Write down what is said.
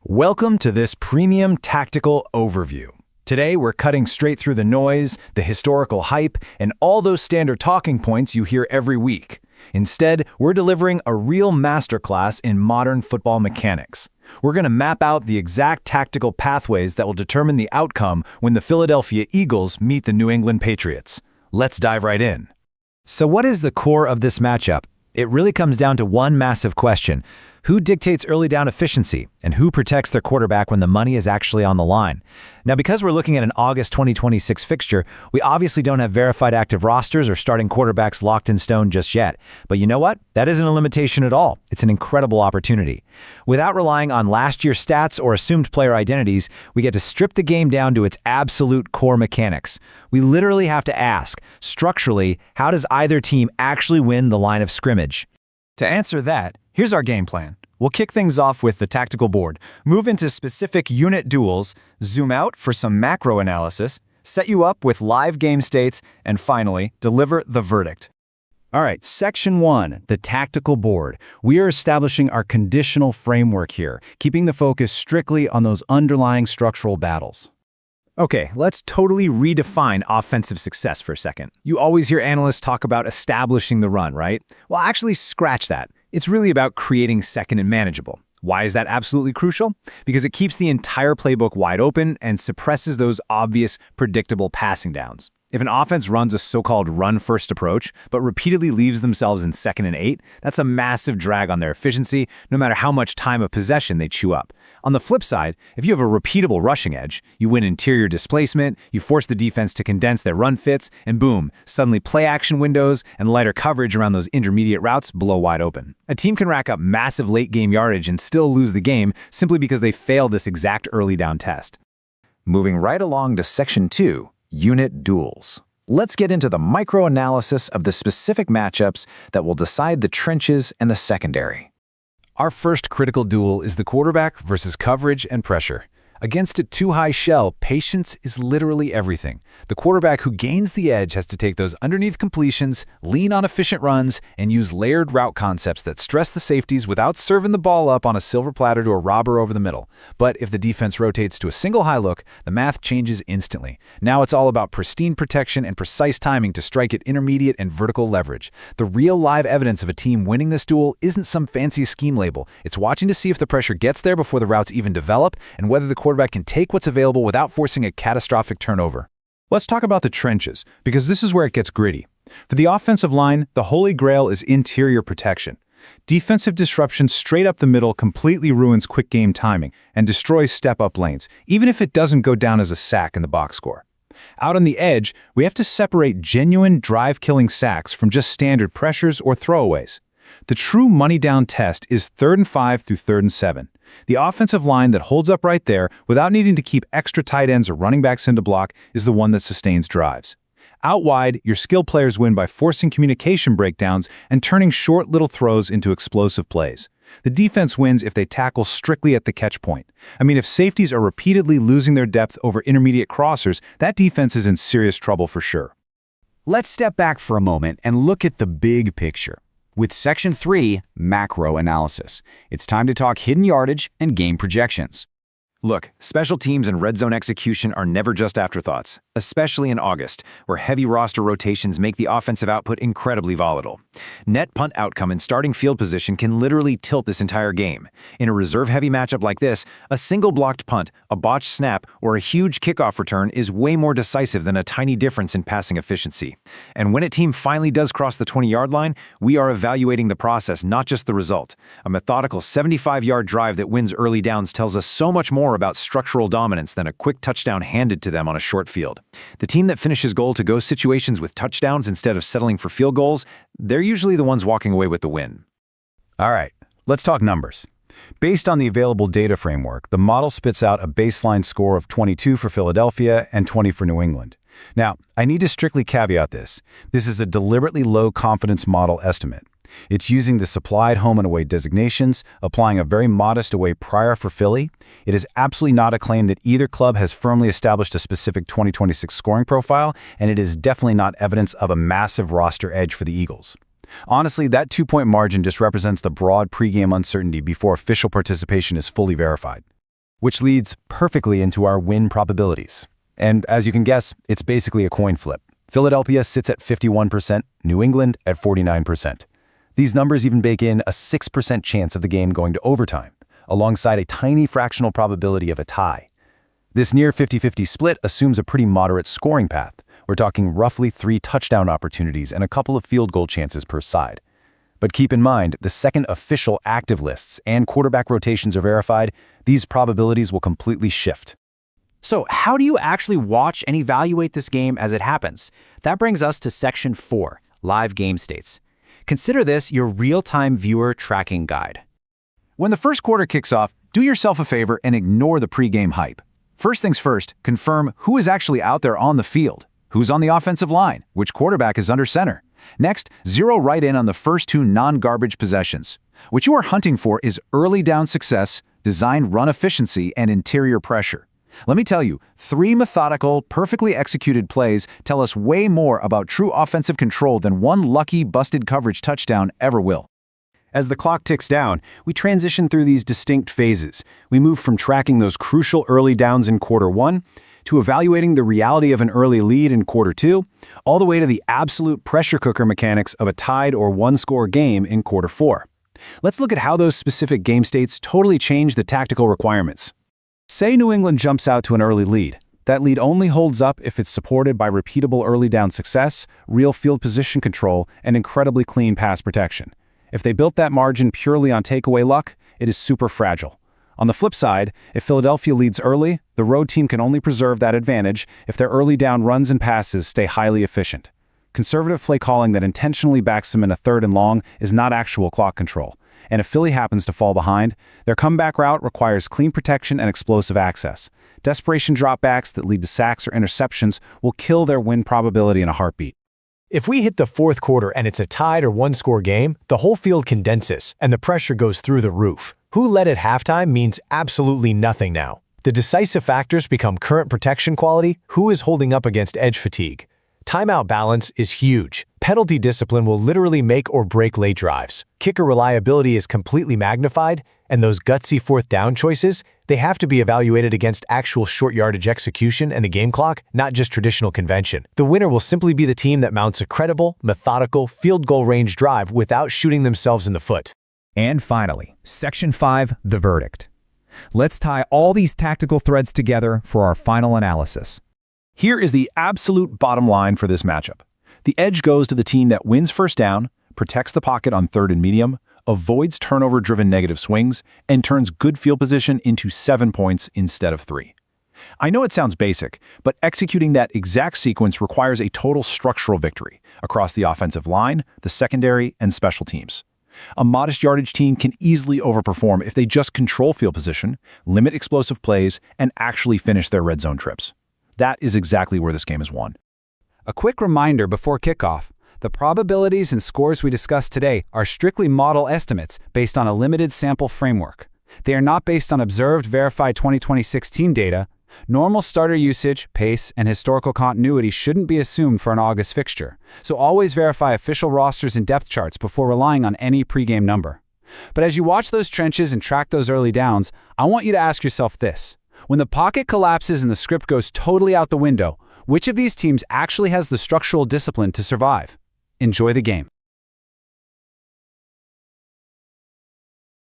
Welcome to this premium tactical overview. Today, we're cutting straight through the noise, the historical hype, and all those standard talking points you hear every week. Instead, we're delivering a real masterclass in modern football mechanics. We're going to map out the exact tactical pathways that will determine the outcome when the Philadelphia Eagles meet the New England Patriots. Let's dive right in. So what is the core of this matchup? It really comes down to one massive question. Who dictates early down efficiency, and who protects their quarterback when the money is actually on the line? Now, because we're looking at an August 2026 fixture, we obviously don't have verified active rosters or starting quarterbacks locked in stone just yet. But you know what? That isn't a limitation at all. It's an incredible opportunity. Without relying on last year's stats or assumed player identities, we get to strip the game down to its absolute core mechanics. We literally have to ask, structurally, how does either team actually win the line of scrimmage? To answer that, here's our game plan. We'll kick things off with the tactical board, move into specific unit duels, zoom out for some macro analysis, set you up with live game states, and finally, deliver the verdict. All right, Section 1, the tactical board. We are establishing our conditional framework here, keeping the focus strictly on those underlying structural battles. Okay, let's totally redefine offensive success for a second. You always hear analysts talk about establishing the run, right? Well, actually, scratch that. It's really about creating second and manageable. Why is that absolutely crucial? Because it keeps the entire playbook wide open and suppresses those obvious, predictable passing downs. If an offense runs a so-called run-first approach, but repeatedly leaves themselves in 2nd and 8, that's a massive drag on their efficiency, no matter how much time of possession they chew up. On the flip side, if you have a repeatable rushing edge, you win interior displacement, you force the defense to condense their run fits, and boom, suddenly play-action windows and lighter coverage around those intermediate routes blow wide open. A team can rack up massive late-game yardage and still lose the game simply because they failed this exact early down test. Moving right along to Section 2, Unit Duels. Let's get into the micro-analysis of the specific matchups that will decide the trenches and the secondary. Our first critical duel is the quarterback versus coverage and pressure. Against a too-high shell, patience is literally everything. The quarterback who gains the edge has to take those underneath completions, lean on efficient runs, and use layered route concepts that stress the safeties without serving the ball up on a silver platter to a robber over the middle. But if the defense rotates to a single high look, the math changes instantly. Now it's all about pristine protection and precise timing to strike at intermediate and vertical leverage. The real live evidence of a team winning this duel isn't some fancy scheme label. It's watching to see if the pressure gets there before the routes even develop and whether the quarterback can take what's available without forcing a catastrophic turnover. Let's talk about the trenches, because this is where it gets gritty. For the offensive line, the holy grail is interior protection. Defensive disruption straight up the middle completely ruins quick game timing and destroys step-up lanes, even if it doesn't go down as a sack in the box score. Out on the edge, we have to separate genuine drive-killing sacks from just standard pressures or throwaways. The true money-down test is 3rd and 5 through 3rd and 7. The offensive line that holds up right there without needing to keep extra tight ends or running backs into block is the one that sustains drives. Out wide, your skill players win by forcing communication breakdowns and turning short little throws into explosive plays. The defense wins if they tackle strictly at the catch point. If safeties are repeatedly losing their depth over intermediate crossers, that defense is in serious trouble for sure. Let's step back for a moment and look at the big picture. With Section 3, macro analysis, it's time to talk hidden yardage and game projections. Look, special teams and red zone execution are never just afterthoughts, especially in August, where heavy roster rotations make the offensive output incredibly volatile. Net punt outcome and starting field position can literally tilt this entire game. In a reserve-heavy matchup like this, a single blocked punt, a botched snap, or a huge kickoff return is way more decisive than a tiny difference in passing efficiency. And when a team finally does cross the 20-yard line, we are evaluating the process, not just the result. A methodical 75-yard drive that wins early downs tells us so much more about structural dominance than a quick touchdown handed to them on a short field. The team that finishes goal-to-go situations with touchdowns instead of settling for field goals, they're usually the ones walking away with the win. All right, let's talk numbers. Based on the available data framework, the model spits out a baseline score of 22 for Philadelphia and 20 for New England. Now, I need to strictly caveat this. This is a deliberately low-confidence model estimate. It's using the supplied home and away designations, applying a very modest away prior for Philly. It is absolutely not a claim that either club has firmly established a specific 2026 scoring profile, and it is definitely not evidence of a massive roster edge for the Eagles. Honestly, that 2-point margin just represents the broad pregame uncertainty before official participation is fully verified. which leads perfectly into our win probabilities. And as you can guess, it's basically a coin flip. Philadelphia sits at 51%, New England at 49%. These numbers even bake in a 6% chance of the game going to overtime, alongside a tiny fractional probability of a tie. This near 50-50 split assumes a pretty moderate scoring path. We're talking roughly 3 touchdown opportunities and a couple of field goal chances per side. But keep in mind, the second official active lists and quarterback rotations are verified, these probabilities will completely shift. So how do you actually watch and evaluate this game as it happens? That brings us to Section 4, Live Game States. Consider this your real-time viewer tracking guide. When the first quarter kicks off, do yourself a favor and ignore the pregame hype. First things first, confirm who is actually out there on the field, who's on the offensive line, which quarterback is under center. Next, zero right in on the first 2 non-garbage possessions. What you are hunting for is early down success, design run efficiency, and interior pressure. Let me tell you, 3 methodical, perfectly executed plays tell us way more about true offensive control than 1 lucky, busted coverage touchdown ever will. As the clock ticks down, we transition through these distinct phases. We move from tracking those crucial early downs in quarter 1 to evaluating the reality of an early lead in quarter 2, all the way to the absolute pressure cooker mechanics of a tied or 1-score game in quarter 4. Let's look at how those specific game states totally change the tactical requirements. Say New England jumps out to an early lead. That lead only holds up if it's supported by repeatable early down success, real field position control, and incredibly clean pass protection. If they built that margin purely on takeaway luck, it is super fragile. On the flip side, if Philadelphia leads early, the road team can only preserve that advantage if their early down runs and passes stay highly efficient. Conservative play calling that intentionally backs them in a 3rd and long is not actual clock control. And if Philly happens to fall behind, their comeback route requires clean protection and explosive access. Desperation dropbacks that lead to sacks or interceptions will kill their win probability in a heartbeat. If we hit the 4th quarter and it's a tied or 1-score game, the whole field condenses and the pressure goes through the roof. Who led at halftime means absolutely nothing now. The decisive factors become current protection quality, who is holding up against edge fatigue. Timeout balance is huge. Penalty discipline will literally make or break late drives. Kicker reliability is completely magnified, and those gutsy 4th down choices, they have to be evaluated against actual short yardage execution and the game clock, not just traditional convention. The winner will simply be the team that mounts a credible, methodical, field goal range drive without shooting themselves in the foot. And finally, Section 5, the verdict. Let's tie all these tactical threads together for our final analysis. Here is the absolute bottom line for this matchup. The edge goes to the team that wins first down, protects the pocket on 3rd and medium, avoids turnover-driven negative swings, and turns good field position into 7 points instead of 3. I know it sounds basic, but executing that exact sequence requires a total structural victory across the offensive line, the secondary, and special teams. A modest yardage team can easily overperform if they just control field position, limit explosive plays, and actually finish their red zone trips. That is exactly where this game is won. A quick reminder before kickoff. The probabilities and scores we discussed today are strictly model estimates based on a limited sample framework. They are not based on observed, verified 2026 team data. Normal starter usage, pace, and historical continuity shouldn't be assumed for an August fixture, so always verify official rosters and depth charts before relying on any pregame number. But as you watch those trenches and track those early downs, I want you to ask yourself this. When the pocket collapses and the script goes totally out the window, which of these teams actually has the structural discipline to survive? Enjoy the game.